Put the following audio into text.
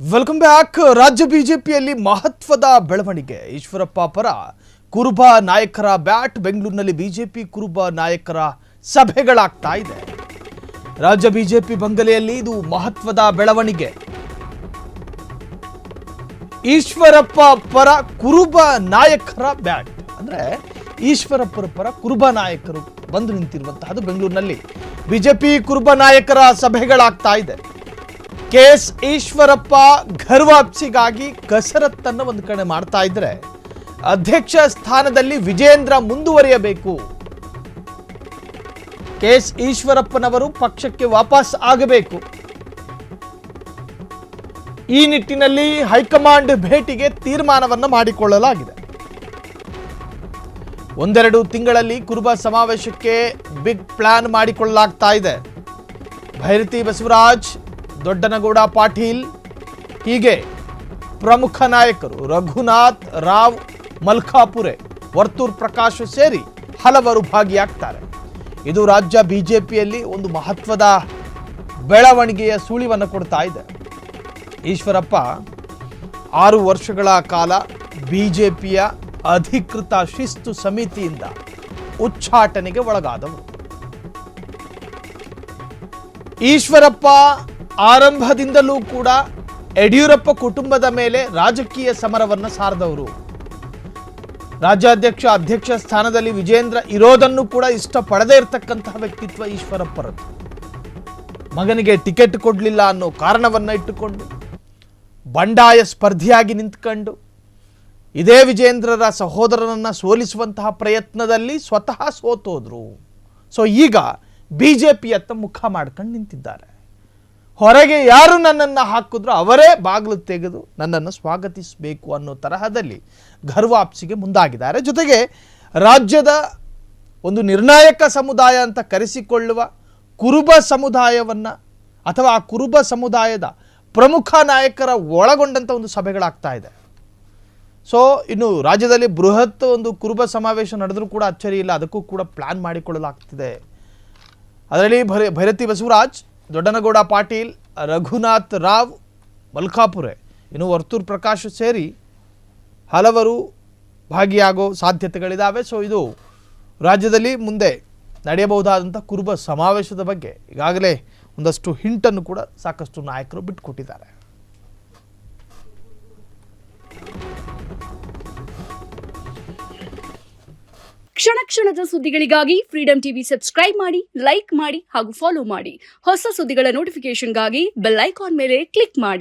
Welcome back. ರಾಜ್ಯ ಬಿಜೆಪಿಯಲ್ಲಿ ಮಹತ್ವದ ಬೆಳವಣಿಗೆ. ಈಶ್ವರಪ್ಪ ಪರ ಕುರುಬ ನಾಯಕರ ಬ್ಯಾಟ್. ಬೆಂಗಳೂರಿನಲ್ಲಿ ಬಿಜೆಪಿ ಕುರುಬ ನಾಯಕರ ಸಭೆಗಳಾಗ್ತಾ ಇದೆ. ರಾಜ್ಯ ಬಿಜೆಪಿ ಬಂಗಲೆಯಲ್ಲಿ ಇದು ಮಹತ್ವದ ಬೆಳವಣಿಗೆ. ಈಶ್ವರಪ್ಪ ಪರ ಕುರುಬ ನಾಯಕರ ಬ್ಯಾಟ್ ಅಂದ್ರೆ ಈಶ್ವರಪ್ಪರ ಪರ ಕುರುಬ ನಾಯಕರು ಬಂದು ನಿಂತಿರುವಂತಹದ್ದು ಬೆಂಗಳೂರಿನಲ್ಲಿ ಬಿಜೆಪಿ ಕುರುಬ ನಾಯಕರ ಸಭೆಗಳಾಗ್ತಾ ಇದೆ. ಕೆಎಸ್ ಈಶ್ವರಪ್ಪ ಘರ್ವಾಪ್ಸಿಗಾಗಿ ಕಸರತ್ತನ್ನು ಒಂದು ಕಡೆ ಮಾಡ್ತಾ ಇದ್ರೆ, ಅಧ್ಯಕ್ಷ ಸ್ಥಾನದಲ್ಲಿ ವಿಜೇಂದ್ರ ಮುಂದುವರಿಯಬೇಕು, ಕೆಎಸ್ ಈಶ್ವರಪ್ಪನವರು ಪಕ್ಷಕ್ಕೆ ವಾಪಸ್ ಆಗಬೇಕು, ಈ ನಿಟ್ಟಿನಲ್ಲಿ ಹೈಕಮಾಂಡ್ ಭೇಟಿಗೆ ತೀರ್ಮಾನವನ್ನು ಮಾಡಿಕೊಳ್ಳಲಾಗಿದೆ. ಒಂದೆರಡು ತಿಂಗಳಲ್ಲಿ ಕುರುಬ ಸಮಾವೇಶಕ್ಕೆ ಬಿಗ್ ಪ್ಲಾನ್ ಮಾಡಿಕೊಳ್ಳಲಾಗ್ತಾ ಇದೆ. ಭೈರತಿ ಬಸವರಾಜ್, ದೊಡ್ಡನಗೌಡ ಪಾಟೀಲ್, ಹೀಗೆ ಪ್ರಮುಖ ನಾಯಕರು ರಘುನಾಥ್ ರಾವ್, ಮಲ್ಕಾಪುರೆ, ವರ್ತೂರ್ ಪ್ರಕಾಶ್ ಸೇರಿ ಹಲವರು ಭಾಗಿಯಾಗ್ತಾರೆ. ಇದು ರಾಜ್ಯ ಬಿಜೆಪಿಯಲ್ಲಿ ಒಂದು ಮಹತ್ವದ ಬೆಳವಣಿಗೆಯ ಸುಳಿವನ್ನು ಕೊಡ್ತಾ ಇದೆ. ಈಶ್ವರಪ್ಪ 6 ವರ್ಷಗಳ ಕಾಲ ಬಿಜೆಪಿಯ ಅಧಿಕೃತ ಶಿಸ್ತು ಸಮಿತಿಯಿಂದ ಉಚ್ಚಾಟನೆಗೆ ಒಳಗಾದವರು. ಈಶ್ವರಪ್ಪ ಆರಂಭದಿಂದಲೂ ಕೂಡ ಯಡಿಯೂರಪ್ಪ ಕುಟುಂಬದ ಮೇಲೆ ರಾಜಕೀಯ ಸಮರವನ್ನು ಸಾರಿದವರು. ರಾಜ್ಯಾಧ್ಯಕ್ಷ ಅಧ್ಯಕ್ಷ ಸ್ಥಾನದಲ್ಲಿ ವಿಜೇಂದ್ರ ಇರೋದನ್ನು ಕೂಡ ಇಷ್ಟಪಡದೇ ಇರತಕ್ಕಂತಹ ವ್ಯಕ್ತಿತ್ವ ಈಶ್ವರಪ್ಪರದ್ದು. ಮಗನಿಗೆ ಟಿಕೆಟ್ ಕೊಡಲಿಲ್ಲ ಅನ್ನೋ ಕಾರಣವನ್ನು ಇಟ್ಟುಕೊಂಡು ಬಂಡಾಯ ಸ್ಪರ್ಧಿಯಾಗಿ ನಿಂತ್ಕೊಂಡು ಇದೇ ವಿಜೇಂದ್ರರ ಸಹೋದರನನ್ನು ಸೋಲಿಸುವಂತಹ ಪ್ರಯತ್ನದಲ್ಲಿ ಸ್ವತಃ ಸೋತೋದ್ರು. ಸೊ ಈಗ ಬಿಜೆಪಿಯತ್ತ ಮುಖ ಮಾಡ್ಕೊಂಡು ನಿಂತಿದ್ದಾರೆ. ಹೊರಗೆ ಯಾರು ನನ್ನನ್ನು ಹಾಕಿದ್ರು ಅವರೇ ಬಾಗಿಲು ತೆಗೆದು ನನ್ನನ್ನು ಸ್ವಾಗತಿಸಬೇಕು ಅನ್ನೋ ತರಹದಲ್ಲಿ ಘರ್ವಾಪ್ಸಿಗೆ ಮುಂದಾಗಿದ್ದಾರೆ. ಜೊತೆಗೆ ರಾಜ್ಯದ ಒಂದು ನಿರ್ಣಾಯಕ ಸಮುದಾಯ ಅಂತ ಕರೆಸಿಕೊಳ್ಳುವ ಕುರುಬ ಸಮುದಾಯವನ್ನು ಅಥವಾ ಆ ಕುರುಬ ಸಮುದಾಯದ ಪ್ರಮುಖ ನಾಯಕರ ಒಳಗೊಂಡಂಥ ಒಂದು ಸಭೆಗಳಾಗ್ತಾ ಇದೆ. ಸೊ ಇನ್ನು ರಾಜ್ಯದಲ್ಲಿ ಬೃಹತ್ ಒಂದು ಕುರುಬ ಸಮಾವೇಶ ನಡೆದರೂ ಕೂಡ ಅಚ್ಚರಿ ಇಲ್ಲ, ಅದಕ್ಕೂ ಕೂಡ ಪ್ಲಾನ್ ಮಾಡಿಕೊಳ್ಳಲಾಗ್ತಿದೆ. ಅದರಲ್ಲಿ ಭೈರತಿ ಬಸವರಾಜ್, ದೊಡ್ಡನಗೌಡ ಪಾಟೀಲ್, ರಘುನಾಥ್ ರಾವ್, ಮಲ್ಕಾಪುರೆ, ಇನ್ನು ವರ್ತೂರ್ ಪ್ರಕಾಶ್ ಸೇರಿ ಹಲವರು ಭಾಗಿಯಾಗೋ ಸಾಧ್ಯತೆಗಳಿದ್ದಾವೆ. ಸೊ ಇದು ರಾಜ್ಯದಲ್ಲಿ ಮುಂದೆ ನಡೆಯಬಹುದಾದಂಥ ಕುರುಬ ಸಮಾವೇಶದ ಬಗ್ಗೆ ಈಗಾಗಲೇ ಒಂದಷ್ಟು ಹಿಂಟನ್ನು ಕೂಡ ಸಾಕಷ್ಟು ನಾಯಕರು ಬಿಟ್ಟುಕೊಟ್ಟಿದ್ದಾರೆ. ಕ್ಷಣ ಕ್ಷಣದ ಸುದ್ದಿಗಳಿಗಾಗಿ ಫ್ರೀಡಂ ಟಿವಿ ಸಬ್ಸ್ಕ್ರೈಬ್ ಮಾಡಿ, ಲೈಕ್ ಮಾಡಿ ಹಾಗೂ ಫಾಲೋ ಮಾಡಿ. ಹೊಸ ಸುದ್ದಿಗಳ ನೋಟಿಫಿಕೇಶನ್ಗಾಗಿ ಬೆಲ್ ಐಕಾನ್ ಮೇಲೆ ಕ್ಲಿಕ್ ಮಾಡಿ.